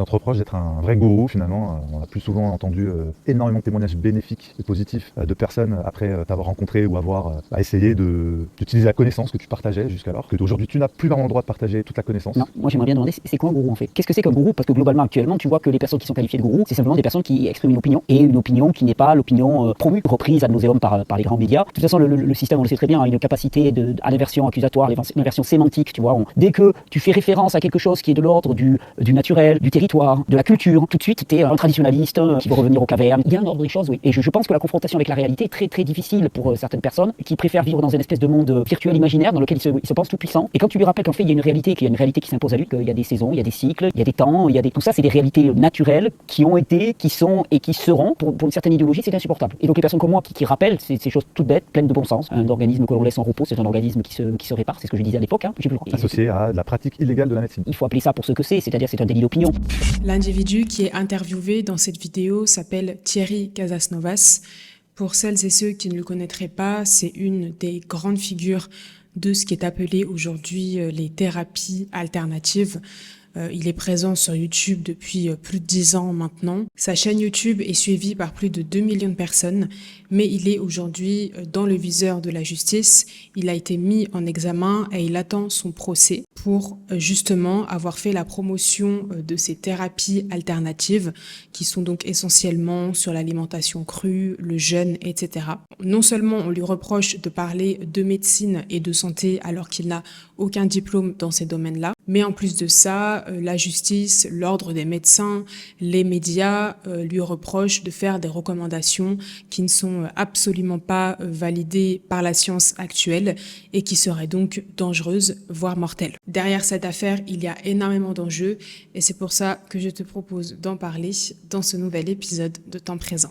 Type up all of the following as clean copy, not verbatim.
On te reproche d'être un vrai gourou finalement. On a plus souvent entendu énormément de témoignages bénéfiques et positifs de personnes après t'avoir rencontré ou avoir essayé d'utiliser la connaissance que tu partageais jusqu'alors, que aujourd'hui tu n'as plus vraiment le droit de partager toute la connaissance. Non, moi j'aimerais bien demander c'est quoi un gourou en fait? Qu'est-ce que c'est qu'un gourou? Parce que globalement actuellement tu vois que les personnes qui sont qualifiées de gourous, c'est simplement des personnes qui expriment une opinion, et une opinion qui n'est pas l'opinion promue, reprise ad nauseam par les grands médias. De toute façon le système, on le sait très bien, a une capacité à l'inversion accusatoire, l'inversion sémantique, tu vois. Dès que tu fais référence à quelque chose qui est de l'ordre du naturel, du territoire, de la culture, tout de suite tu es un traditionnaliste qui veut revenir aux cavernes. Il y a un ordre des choses, oui. Et je pense que la confrontation avec la réalité est très très difficile pour certaines personnes qui préfèrent vivre dans une espèce de monde virtuel imaginaire dans lequel ils se pensent tout puissants. Et quand tu lui rappelles qu'en fait il y a une réalité, qui s'impose à lui, qu'il y a des saisons, il y a des cycles, il y a des temps, tout ça c'est des réalités naturelles qui ont été, qui sont et qui seront pour une certaine idéologie, c'est insupportable. Et donc les personnes comme moi qui rappellent ces choses toutes bêtes, pleines de bon sens, un organisme que l'on laisse en repos, c'est un organisme qui se répare, c'est ce que je disais à l'époque, j'ai plus le droit. Associé à la pratique illégale de la médecine. Il faut appeler ça pour ce que c'est-à-dire c'est un délit d'opinion. L'individu qui est interviewé dans cette vidéo s'appelle Thierry Casasnovas. Pour celles et ceux qui ne le connaîtraient pas, c'est une des grandes figures de ce qui est appelé aujourd'hui les thérapies alternatives. Il est présent sur YouTube depuis plus de 10 ans maintenant. Sa chaîne YouTube est suivie par plus de 2 millions de personnes, mais il est aujourd'hui dans le viseur de la justice. Il a été mis en examen et il attend son procès pour justement avoir fait la promotion de ces thérapies alternatives qui sont donc essentiellement sur l'alimentation crue, le jeûne, etc. Non seulement on lui reproche de parler de médecine et de santé alors qu'il n'a aucun diplôme dans ces domaines-là, mais en plus de ça, la justice, l'ordre des médecins, les médias lui reprochent de faire des recommandations qui ne sont absolument pas validées par la science actuelle et qui seraient donc dangereuses, voire mortelles. Derrière cette affaire, il y a énormément d'enjeux et c'est pour ça que je te propose d'en parler dans ce nouvel épisode de Temps présent.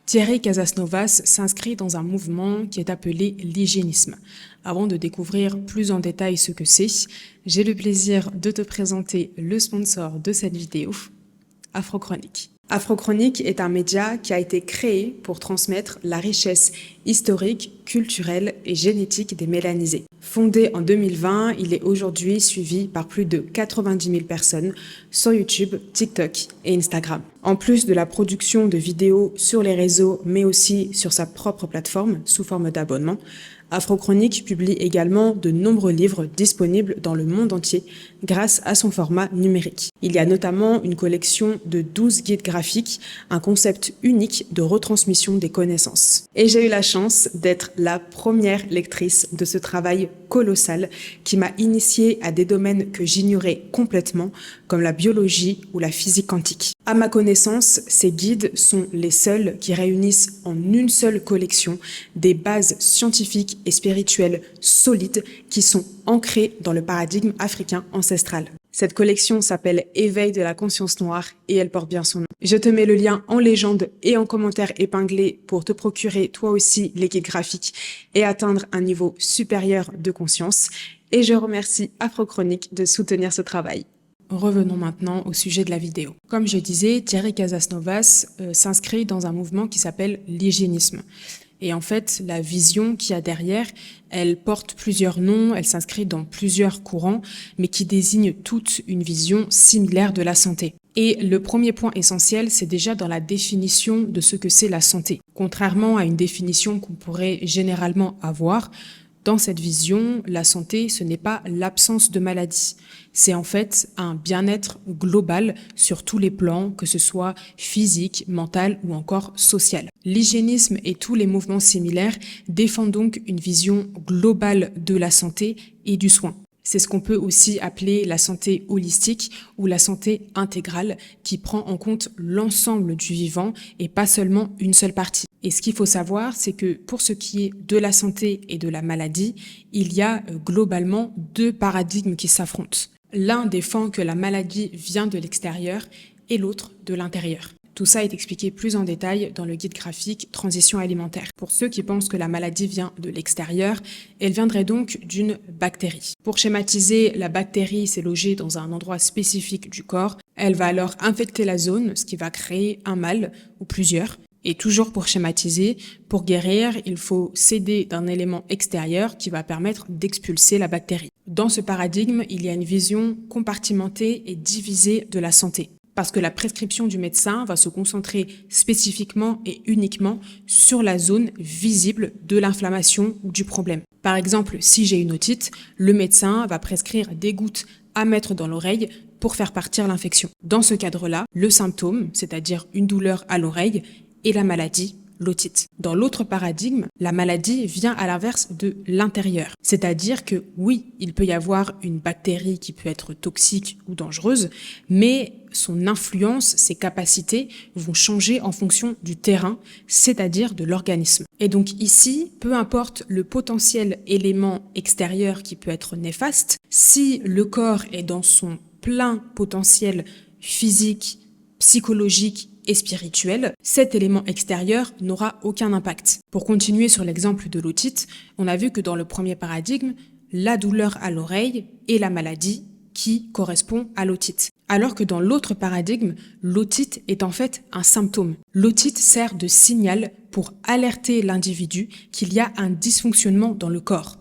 Thierry Casasnovas s'inscrit dans un mouvement qui est appelé l'hygiénisme. Avant de découvrir plus en détail ce que c'est, j'ai le plaisir de te présenter le sponsor de cette vidéo, Afrochronique. Afrochronique est un média qui a été créé pour transmettre la richesse historique, culturelle et génétique des mélanisés. Fondé en 2020, il est aujourd'hui suivi par plus de 90 000 personnes sur YouTube, TikTok et Instagram. En plus de la production de vidéos sur les réseaux, mais aussi sur sa propre plateforme sous forme d'abonnement, Afrochronique publie également de nombreux livres disponibles dans le monde entier grâce à son format numérique. Il y a notamment une collection de 12 guides graphiques, un concept unique de retransmission des connaissances. Et j'ai eu la chance d'être la première lectrice de ce travail colossal qui m'a initiée à des domaines que j'ignorais complètement, comme la biologie ou la physique quantique. À ma connaissance, ces guides sont les seuls qui réunissent en une seule collection des bases scientifiques et spirituelles solides qui sont ancrées dans le paradigme africain ancestral. Cette collection s'appelle Éveil de la conscience noire et elle porte bien son nom. Je te mets le lien en légende et en commentaire épinglé pour te procurer toi aussi les guides graphiques et atteindre un niveau supérieur de conscience. Et je remercie Afrochronique de soutenir ce travail. Revenons maintenant au sujet de la vidéo. Comme je disais, Thierry Casasnovas s'inscrit dans un mouvement qui s'appelle l'hygiénisme. Et en fait, la vision qu'il y a derrière, elle porte plusieurs noms, elle s'inscrit dans plusieurs courants, mais qui désignent toute une vision similaire de la santé. Et le premier point essentiel, c'est déjà dans la définition de ce que c'est la santé. Contrairement à une définition qu'on pourrait généralement avoir, dans cette vision, la santé, ce n'est pas l'absence de maladie. C'est en fait un bien-être global sur tous les plans, que ce soit physique, mental ou encore social. L'hygiénisme et tous les mouvements similaires défendent donc une vision globale de la santé et du soin. C'est ce qu'on peut aussi appeler la santé holistique ou la santé intégrale qui prend en compte l'ensemble du vivant et pas seulement une seule partie. Et ce qu'il faut savoir, c'est que pour ce qui est de la santé et de la maladie, il y a globalement deux paradigmes qui s'affrontent. L'un défend que la maladie vient de l'extérieur et l'autre de l'intérieur. Tout ça est expliqué plus en détail dans le guide graphique Transition alimentaire. Pour ceux qui pensent que la maladie vient de l'extérieur, elle viendrait donc d'une bactérie. Pour schématiser, la bactérie s'est logée dans un endroit spécifique du corps. Elle va alors infecter la zone, ce qui va créer un mal ou plusieurs. Et toujours pour schématiser, pour guérir, il faut s'aider d'un élément extérieur qui va permettre d'expulser la bactérie. Dans ce paradigme, il y a une vision compartimentée et divisée de la santé. Parce que la prescription du médecin va se concentrer spécifiquement et uniquement sur la zone visible de l'inflammation ou du problème. Par exemple, si j'ai une otite, le médecin va prescrire des gouttes à mettre dans l'oreille pour faire partir l'infection. Dans ce cadre-là, le symptôme, c'est-à-dire une douleur à l'oreille, et la maladie, l'otite. Dans l'autre paradigme, la maladie vient à l'inverse de l'intérieur. C'est-à-dire que oui, il peut y avoir une bactérie qui peut être toxique ou dangereuse, mais son influence, ses capacités vont changer en fonction du terrain, c'est-à-dire de l'organisme. Et donc ici, peu importe le potentiel élément extérieur qui peut être néfaste, si le corps est dans son plein potentiel physique, psychologique et spirituel, cet élément extérieur n'aura aucun impact. Pour continuer sur l'exemple de l'otite, on a vu que dans le premier paradigme, la douleur à l'oreille est la maladie qui correspond à l'otite. Alors que dans l'autre paradigme, l'otite est en fait un symptôme. L'otite sert de signal pour alerter l'individu qu'il y a un dysfonctionnement dans le corps.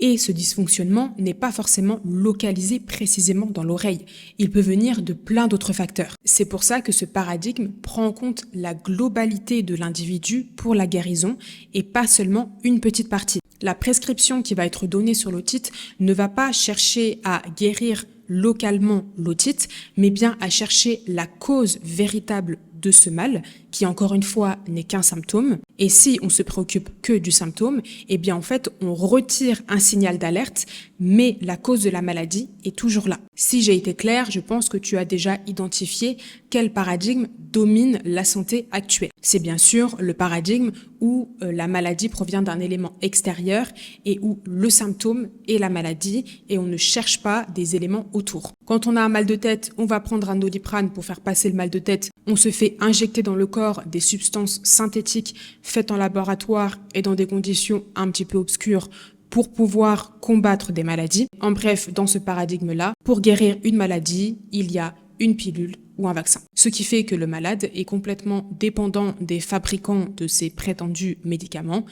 Et ce dysfonctionnement n'est pas forcément localisé précisément dans l'oreille. Il peut venir de plein d'autres facteurs. C'est pour ça que ce paradigme prend en compte la globalité de l'individu pour la guérison et pas seulement une petite partie. La prescription qui va être donnée sur l'otite ne va pas chercher à guérir localement l'otite, mais bien à chercher la cause véritable de ce mal, qui encore une fois n'est qu'un symptôme. Et si on se préoccupe que du symptôme, eh bien en fait on retire un signal d'alerte, mais la cause de la maladie est toujours là. Si j'ai été claire, je pense que tu as déjà identifié quel paradigme domine la santé actuelle. C'est bien sûr le paradigme où la maladie provient d'un élément extérieur et où le symptôme est la maladie et on ne cherche pas des éléments autour. Quand on a un mal de tête, on va prendre un Doliprane pour faire passer le mal de tête. On se fait injecter dans le corps des substances synthétiques faites en laboratoire et dans des conditions un petit peu obscures pour pouvoir combattre des maladies. En bref, dans ce paradigme-là, pour guérir une maladie, il y a une pilule ou un vaccin. Ce qui fait que le malade est complètement dépendant des fabricants de ces prétendus médicaments,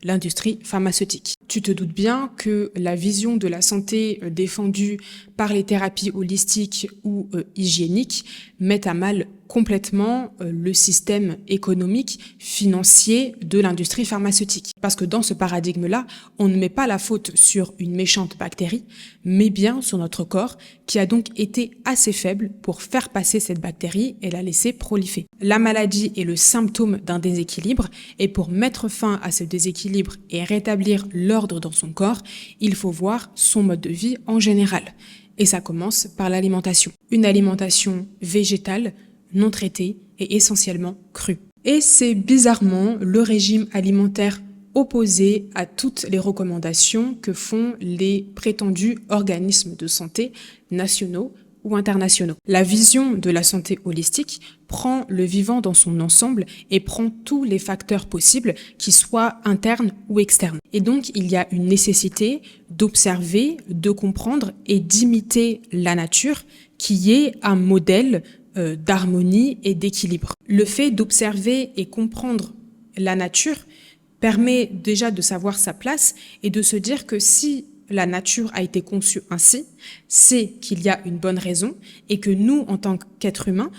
l'industrie pharmaceutique. Tu te doutes bien que la vision de la santé défendue par les thérapies holistiques ou hygiéniques met à mal complètement le système économique, financier de l'industrie pharmaceutique. Parce que dans ce paradigme-là, on ne met pas la faute sur une méchante bactérie, mais bien sur notre corps, qui a donc été assez faible pour faire passer cette bactérie et la laisser proliférer. La maladie est le symptôme d'un déséquilibre, et pour mettre fin à ce déséquilibre et rétablir l'ordre dans son corps, il faut voir son mode de vie en général. Et ça commence par l'alimentation. Une alimentation végétale, non traitée et essentiellement crue. Et c'est bizarrement le régime alimentaire opposé à toutes les recommandations que font les prétendus organismes de santé nationaux ou internationaux. La vision de la santé holistique prend le vivant dans son ensemble et prend tous les facteurs possibles, qu'ils soient internes ou externes. Et donc, il y a une nécessité d'observer, de comprendre et d'imiter la nature, qui est un modèle d'harmonie et d'équilibre. Le fait d'observer et comprendre la nature permet déjà de savoir sa place et de se dire que si la nature a été conçue ainsi, c'est qu'il y a une bonne raison et que nous, en tant qu'êtres humains,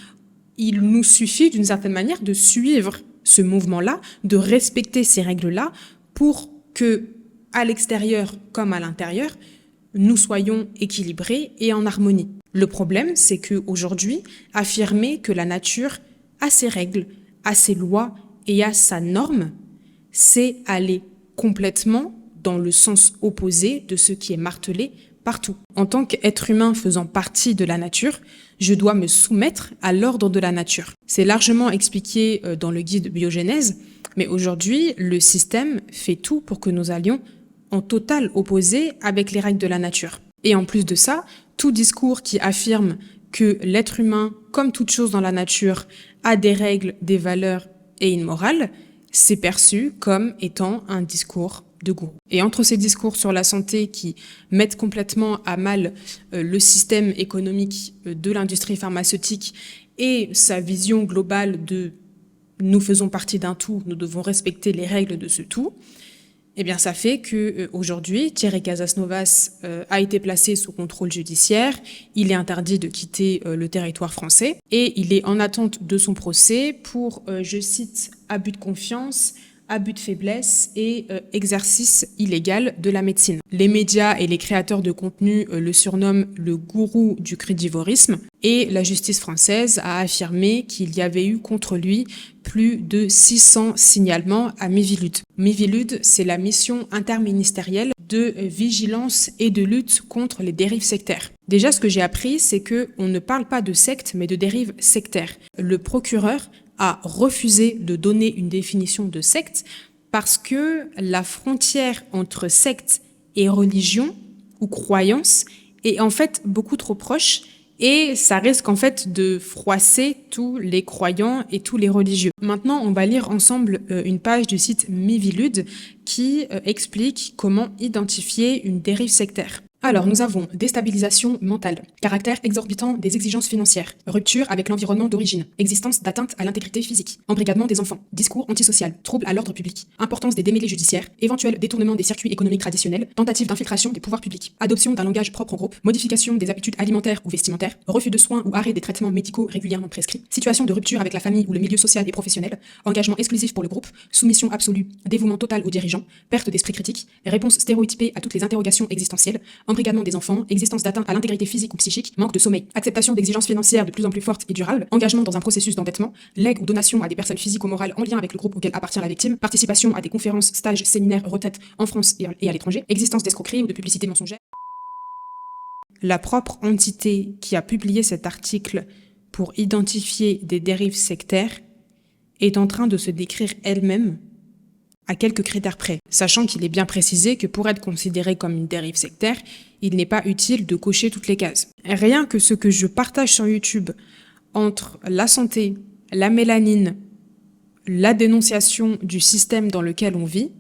il nous suffit d'une certaine manière de suivre ce mouvement-là, de respecter ces règles-là pour que, à l'extérieur comme à l'intérieur, nous soyons équilibrés et en harmonie. Le problème, c'est qu'aujourd'hui, affirmer que la nature a ses règles, a ses lois et a sa norme, c'est aller complètement dans le sens opposé de ce qui est martelé partout. En tant qu'être humain faisant partie de la nature, je dois me soumettre à l'ordre de la nature. C'est largement expliqué dans le guide Biogénèse, mais aujourd'hui, le système fait tout pour que nous allions en total opposé avec les règles de la nature. Et en plus de ça, tout discours qui affirme que l'être humain, comme toute chose dans la nature, a des règles, des valeurs et une morale, c'est perçu comme étant un discours de gourou. Et entre ces discours sur la santé qui mettent complètement à mal le système économique de l'industrie pharmaceutique et sa vision globale de nous faisons partie d'un tout, nous devons respecter les règles de ce tout, eh bien ça fait que aujourd'hui, Thierry Casasnovas a été placé sous contrôle judiciaire, il est interdit de quitter le territoire français et il est en attente de son procès pour, je cite, abus de confiance, abus de faiblesse et exercice illégal de la médecine. Les médias et les créateurs de contenu le surnomment le gourou du crudivorisme et la justice française a affirmé qu'il y avait eu contre lui plus de 600 signalements à Miviludes. Miviludes, c'est la mission interministérielle de vigilance et de lutte contre les dérives sectaires. Déjà, ce que j'ai appris, c'est qu'on ne parle pas de secte, mais de dérives sectaires. Le procureur a refusé de donner une définition de secte parce que la frontière entre secte et religion ou croyance est en fait beaucoup trop proche et ça risque en fait de froisser tous les croyants et tous les religieux. Maintenant, on va lire ensemble une page du site Miviludes qui explique comment identifier une dérive sectaire. Alors, nous avons déstabilisation mentale, caractère exorbitant des exigences financières, rupture avec l'environnement d'origine, existence d'atteinte à l'intégrité physique, embrigadement des enfants, discours antisocial, trouble à l'ordre public, importance des démêlés judiciaires, éventuel détournement des circuits économiques traditionnels, tentative d'infiltration des pouvoirs publics, adoption d'un langage propre au groupe, modification des habitudes alimentaires ou vestimentaires, refus de soins ou arrêt des traitements médicaux régulièrement prescrits, situation de rupture avec la famille ou le milieu social et professionnel, engagement exclusif pour le groupe, soumission absolue, dévouement total aux dirigeants, perte d'esprit critique, réponse stéréotypée à toutes les interrogations existentielles, embrigadement des enfants, existence d'atteinte à l'intégrité physique ou psychique, manque de sommeil, acceptation d'exigences financières de plus en plus fortes et durables, engagement dans un processus d'endettement, legs ou donation à des personnes physiques ou morales en lien avec le groupe auquel appartient la victime, participation à des conférences, stages, séminaires, retraites en France et à l'étranger, existence d'escroquerie ou de publicité mensongère. La propre entité qui a publié cet article pour identifier des dérives sectaires est en train de se décrire elle-même à quelques critères près, sachant qu'il est bien précisé que pour être considéré comme une dérive sectaire, il n'est pas utile de cocher toutes les cases. Rien que ce que je partage sur YouTube entre la santé, la mélanine, la dénonciation du système dans lequel on vit,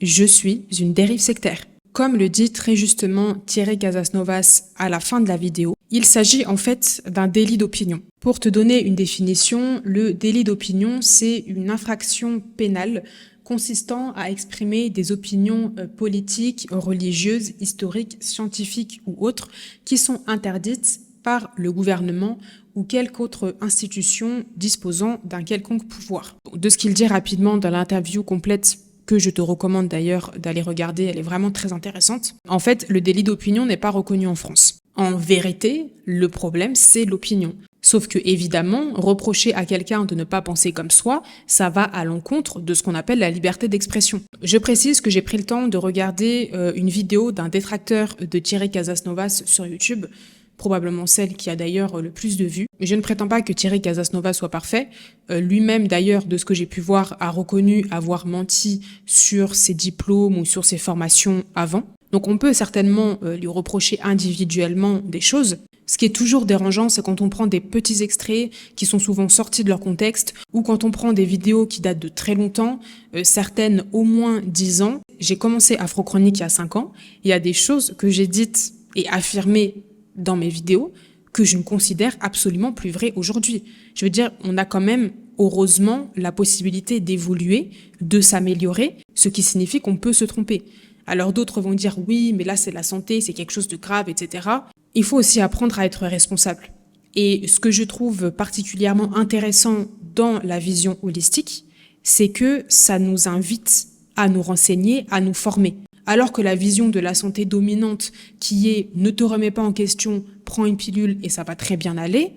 je suis une dérive sectaire. Comme le dit très justement Thierry Casasnovas à la fin de la vidéo, il s'agit en fait d'un délit d'opinion. Pour te donner une définition, le délit d'opinion, c'est une infraction pénale consistant à exprimer des opinions politiques, religieuses, historiques, scientifiques ou autres qui sont interdites par le gouvernement ou quelque autre institution disposant d'un quelconque pouvoir. De ce qu'il dit rapidement dans l'interview complète, que je te recommande d'ailleurs d'aller regarder, elle est vraiment très intéressante. En fait, le délit d'opinion n'est pas reconnu en France. En vérité, le problème, c'est l'opinion. Sauf que, évidemment, reprocher à quelqu'un de ne pas penser comme soi, ça va à l'encontre de ce qu'on appelle la liberté d'expression. Je précise que j'ai pris le temps de regarder une vidéo d'un détracteur de Thierry Casasnovas sur YouTube, probablement celle qui a d'ailleurs le plus de vues. Je ne prétends pas que Thierry Casasnovas soit parfait. Lui-même, d'ailleurs, de ce que j'ai pu voir, a reconnu avoir menti sur ses diplômes ou sur ses formations avant. Donc on peut certainement lui reprocher individuellement des choses. Ce qui est toujours dérangeant, c'est quand on prend des petits extraits qui sont souvent sortis de leur contexte ou quand on prend des vidéos qui datent de très longtemps, certaines au moins 10 ans. J'ai commencé Afrochronique il y a 5 ans. Il y a des choses que j'ai dites et affirmées dans mes vidéos que je ne considère absolument plus vraies aujourd'hui. Je veux dire, on a quand même, heureusement, la possibilité d'évoluer, de s'améliorer, ce qui signifie qu'on peut se tromper. Alors d'autres vont dire oui, mais là c'est la santé, c'est quelque chose de grave, etc. Il faut aussi apprendre à être responsable. Et ce que je trouve particulièrement intéressant dans la vision holistique, c'est que ça nous invite à nous renseigner, à nous former. Alors que la vision de la santé dominante, qui est ne te remets pas en question, prends une pilule et ça va très bien aller,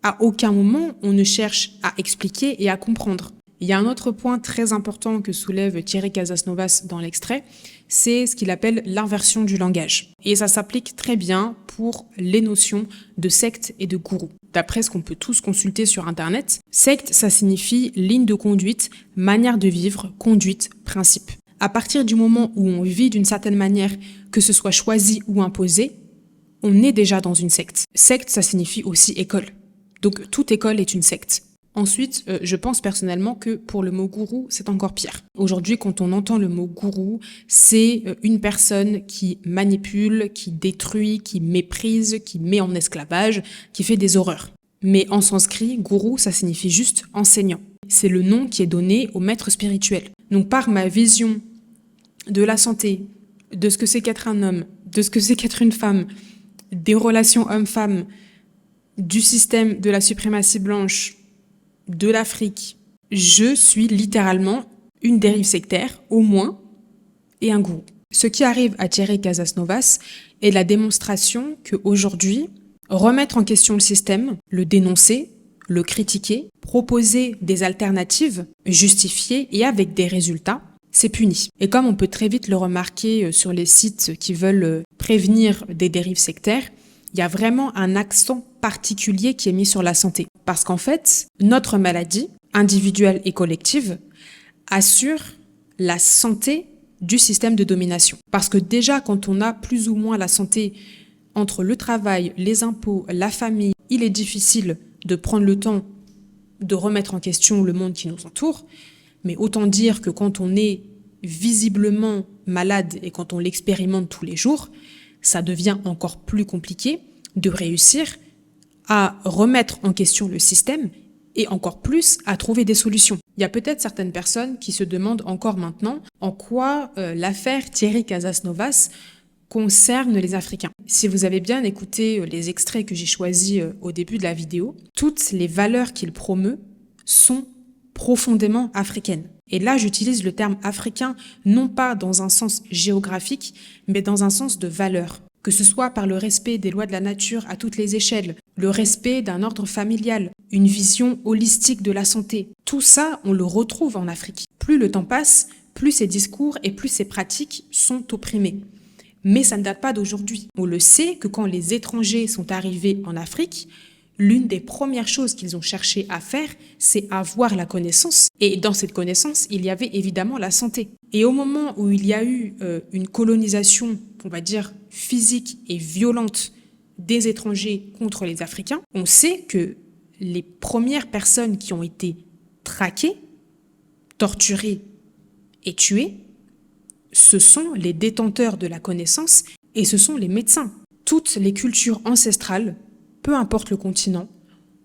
à aucun moment on ne cherche à expliquer et à comprendre. Il y a un autre point très important que soulève Thierry Casasnovas dans l'extrait, c'est ce qu'il appelle l'inversion du langage. Et ça s'applique très bien pour les notions de secte et de gourou. D'après ce qu'on peut tous consulter sur Internet, secte, ça signifie ligne de conduite, manière de vivre, conduite, principe. À partir du moment où on vit d'une certaine manière, que ce soit choisi ou imposé, on est déjà dans une secte. Secte, ça signifie aussi école. Donc toute école est une secte. Ensuite, je pense personnellement que pour le mot gourou, c'est encore pire. Aujourd'hui, quand on entend le mot gourou, c'est une personne qui manipule, qui détruit, qui méprise, qui met en esclavage, qui fait des horreurs. Mais en sanskrit, gourou, ça signifie juste enseignant. c'est le nom qui est donné au maître spirituel. Donc par ma vision de la santé, de ce que c'est qu'être un homme, de ce que c'est qu'être une femme, des relations hommes-femmes, du système de la suprématie blanche, de l'Afrique, je suis littéralement une dérive sectaire, au moins, et un gourou. Ce qui arrive à Thierry Casasnovas est la démonstration qu'aujourd'hui, remettre en question le système, le dénoncer, le critiquer, proposer des alternatives justifiées et avec des résultats, c'est puni. Et comme on peut très vite le remarquer sur les sites qui veulent prévenir des dérives sectaires, il y a vraiment un accent particulier qui est mis sur la santé. Parce qu'en fait, notre maladie, individuelle et collective, assure la santé du système de domination. Parce que déjà, quand on a plus ou moins la santé entre le travail, les impôts, la famille, il est difficile de prendre le temps de remettre en question le monde qui nous entoure. Mais autant dire que quand on est visiblement malade et quand on l'expérimente tous les jours, ça devient encore plus compliqué de réussir à remettre en question le système et encore plus à trouver des solutions. Il y a peut-être certaines personnes qui se demandent encore maintenant en quoi l'affaire Thierry Casasnovas concerne les Africains. Si vous avez bien écouté les extraits que j'ai choisis au début de la vidéo, toutes les valeurs qu'il promeut sont profondément africaines. Et là, j'utilise le terme africain non pas dans un sens géographique, mais dans un sens de valeur. Que ce soit par le respect des lois de la nature à toutes les échelles, le respect d'un ordre familial, une vision holistique de la santé. Tout ça, on le retrouve en Afrique. Plus le temps passe, plus ces discours et plus ces pratiques sont opprimés. Mais ça ne date pas d'aujourd'hui. On le sait que quand les étrangers sont arrivés en Afrique, l'une des premières choses qu'ils ont cherché à faire, c'est avoir la connaissance. Et dans cette connaissance, il y avait évidemment la santé. Et au moment où il y a eu une colonisation, on va dire, physique et violente des étrangers contre les Africains, on sait que les premières personnes qui ont été traquées, torturées et tuées, ce sont les détenteurs de la connaissance et ce sont les médecins. Toutes les cultures ancestrales, peu importe le continent,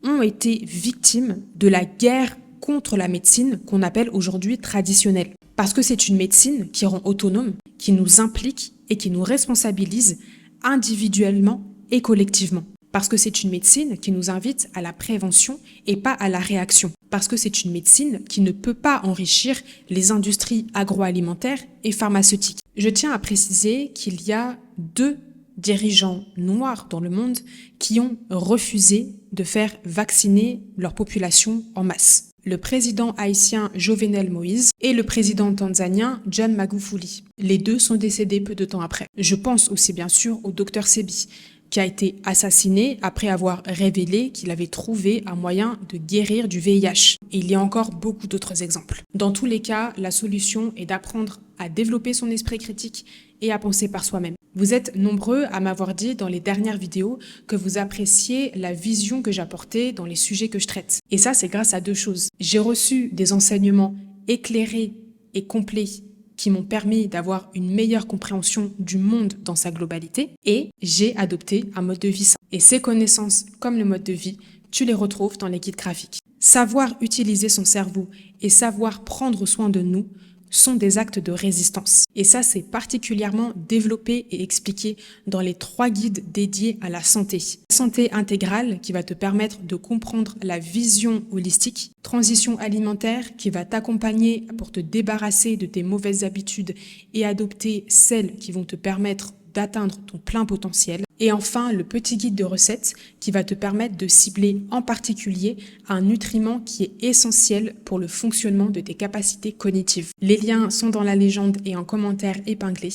ont été victimes de la guerre contre la médecine qu'on appelle aujourd'hui traditionnelle. Parce que c'est une médecine qui rend autonome, qui nous implique et qui nous responsabilise individuellement et collectivement. Parce que c'est une médecine qui nous invite à la prévention et pas à la réaction. Parce que c'est une médecine qui ne peut pas enrichir les industries agroalimentaires et pharmaceutiques. Je tiens à préciser qu'il y a 2 dirigeants noirs dans le monde qui ont refusé de faire vacciner leur population en masse. Le président haïtien Jovenel Moïse et le président tanzanien John Magufuli. Les 2 sont décédés peu de temps après. Je pense aussi bien sûr au docteur Sebi, qui a été assassiné après avoir révélé qu'il avait trouvé un moyen de guérir du VIH. Et il y a encore beaucoup d'autres exemples. Dans tous les cas, la solution est d'apprendre à développer son esprit critique et à penser par soi-même. Vous êtes nombreux à m'avoir dit dans les dernières vidéos que vous appréciez la vision que j'apportais dans les sujets que je traite. Et ça, c'est grâce à 2 choses. J'ai reçu des enseignements éclairés et complets qui m'ont permis d'avoir une meilleure compréhension du monde dans sa globalité et j'ai adopté un mode de vie sain. Et ces connaissances, comme le mode de vie, tu les retrouves dans les guides graphiques. Savoir utiliser son cerveau et savoir prendre soin de nous sont des actes de résistance. Et ça, c'est particulièrement développé et expliqué dans les 3 guides dédiés à la santé. Santé intégrale qui va te permettre de comprendre la vision holistique. Transition alimentaire qui va t'accompagner pour te débarrasser de tes mauvaises habitudes et adopter celles qui vont te permettre d'atteindre ton plein potentiel. Et enfin, le petit guide de recettes qui va te permettre de cibler en particulier un nutriment qui est essentiel pour le fonctionnement de tes capacités cognitives. Les liens sont dans la légende et en commentaire épinglé.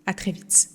À très vite.